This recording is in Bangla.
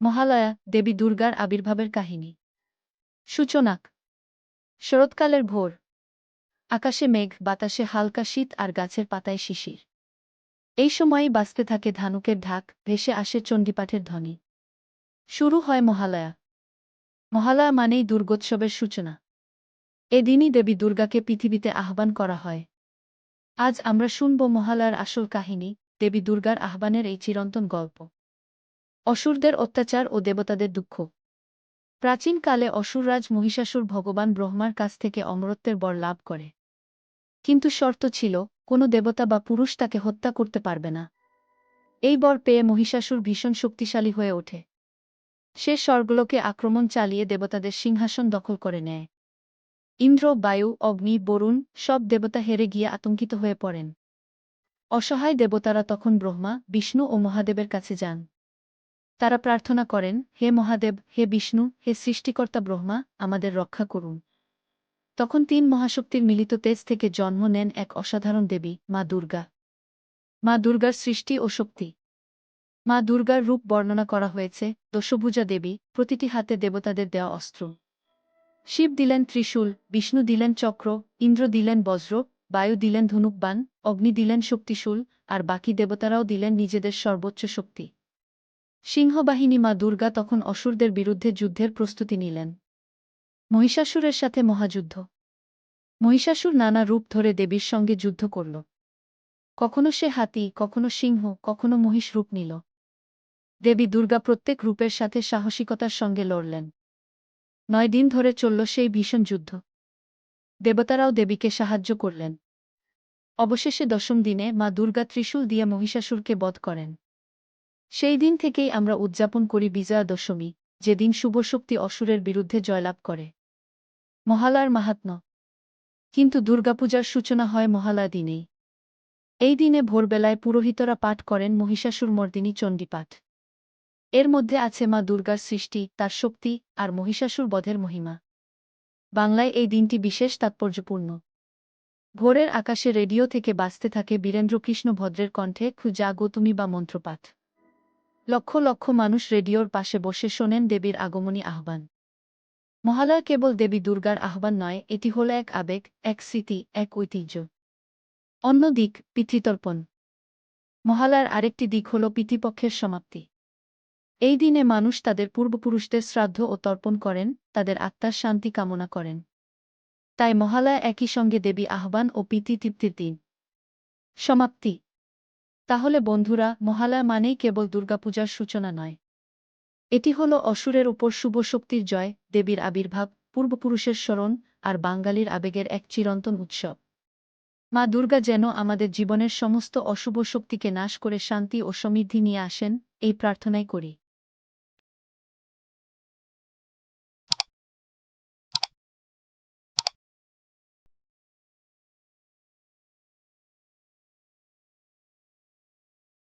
মহালয়া দেবী দুর্গার আবির্ভাবের কাহিনী। সূচনা। শরৎকালের ভোর। আকাশে মেঘ, বাতাসে হালকা শীত আর গাছের পাতায় শিশির। এই সময়েই বাজতে থাকে ধানুকের ঢাক, ভেসে আসে চণ্ডীপাঠের ধ্বনি। শুরু হয় মহালয়া। মহালয়া মানেই দুর্গোৎসবের সূচনা। এদিনই দেবী দুর্গাকে পৃথিবীতে আহ্বান করা হয়। আজ আমরা শুনব মহালয়ার আসল কাহিনী, দেবী দুর্গার আহ্বানের এই চিরন্তন গল্প। অসুরদের অত্যাচার ও দেবতাদের দুঃখ। প্রাচীনকালে অসুররাজ মহিষাসুর ভগবান ব্রহ্মার কাছ থেকে অমরত্বের বর লাভ করে। কিন্তু শর্ত ছিল, কোনো দেবতা বা পুরুষ তাকে হত্যা করতে পারবে না। এই বর পেয়ে মহিষাসুর ভীষণ শক্তিশালী হয়ে ওঠে। সে স্বর্গলোকে আক্রমণ চালিয়ে দেবতাদের সিংহাসন দখল করে নেয়। ইন্দ্র, বায়ু, অগ্নি, বরুণ সব দেবতা হেরে গিয়ে আতঙ্কিত হয়ে পড়েন। অসহায় দেবতারা তখন ব্রহ্মা, বিষ্ণু ও মহাদেবের কাছে যান। তারা প্রার্থনা করেন, হে মহাদেব, হে বিষ্ণু, হে সৃষ্টিকর্তা ব্রহ্মা, আমাদের রক্ষা করুন। তখন তিন মহাশক্তির মিলিত তেজ থেকে জন্ম নেন এক অসাধারণ দেবী, মা দুর্গা। মা দুর্গার সৃষ্টি ও শক্তি। মা দুর্গার রূপ বর্ণনা করা হয়েছে, দশভুজা দেবী, প্রতিটি হাতে দেবতাদের দেওয়া অস্ত্র। শিব দিলেন ত্রিশূল, বিষ্ণু দিলেন চক্র, ইন্দ্র দিলেন বজ্র, বায়ু দিলেন ধনুকবাণ, অগ্নি দিলেন শক্তিশূল, আর বাকি দেবতারাও দিলেন নিজেদের সর্বোচ্চ শক্তি। সিংহবাহিনী মা দুর্গা তখন অসুরদের বিরুদ্ধে যুদ্ধের প্রস্তুতি নিলেন। মহিষাসুরের সাথে মহাযুদ্ধ। মহিষাসুর নানা রূপ ধরে দেবীর সঙ্গে যুদ্ধ করল। কখনো সে হাতি, কখনো সিংহ, কখনো মহিষ রূপ নিল। দেবী দুর্গা প্রত্যেক রূপের সাথে সাহসিকতার সঙ্গে লড়লেন। 9 দিন ধরে চলল সেই ভীষণ যুদ্ধ। দেবতারাও দেবীকে সাহায্য করলেন। অবশেষে 10ম দিনে মা দুর্গা ত্রিশূল দিয়ে মহিষাসুরকে বধ করেন। সেই দিন থেকেই আমরা উদযাপন করি বিজয়া দশমী, যেদিন শুভশক্তি অসুরের বিরুদ্ধে জয়লাভ করে। মহালয়ার মাহাত্ম্য। কিন্তু দুর্গাপূজার সূচনা হয় মহালয়া দিনেই। এই দিনে ভোরবেলায় পুরোহিতরা পাঠ করেন মহিষাসুরমর্দিনী চণ্ডীপাঠ। এর মধ্যে আছে মা দুর্গার সৃষ্টি, তার শক্তি আর মহিষাসুর বধের মহিমা। বাংলায় এই দিনটি বিশেষ তাৎপর্যপূর্ণ। ভোরের আকাশে রেডিও থেকে বাজতে থাকে বীরেন্দ্রকৃষ্ণ ভদ্রের কণ্ঠে জাগো তুমি বা মন্ত্রপাঠ। লক্ষ লক্ষ মানুষ রেডিওর পাশে বসে শোনেন দেবীর আগমনী আহ্বান। মহালয়া কেবল দেবী দুর্গার আহ্বান নয়, এটি হল এক আবেগ, এক স্মৃতি, এক ঐতিহ্য। অন্য দিক, পিতৃতর্পণ। মহালয়ার আরেকটি দিক হল পিতৃপক্ষের সমাপ্তি। এই দিনে মানুষ তাদের পূর্বপুরুষদের শ্রাদ্ধ ও তর্পণ করেন, তাদের আত্মার শান্তি কামনা করেন। তাই মহালয়া একই সঙ্গে দেবী আহ্বান ও পিতৃতৃপ্তির দিন। সমাপ্তি। তাহলে বন্ধুরা, মহালয়া মানেই কেবল দুর্গাপূজার সূচনা নয়। এটি হল অসুরের উপর শুভ শক্তির জয়, দেবীর আবির্ভাব, পূর্বপুরুষের স্মরণ আর বাঙালির আবেগের এক চিরন্তন উৎসব। মা দুর্গা যেন আমাদের জীবনের সমস্ত অশুভ শক্তিকে নাশ করে শান্তি ও সমৃদ্ধি নিয়ে আসেন, এই প্রার্থনাই করি।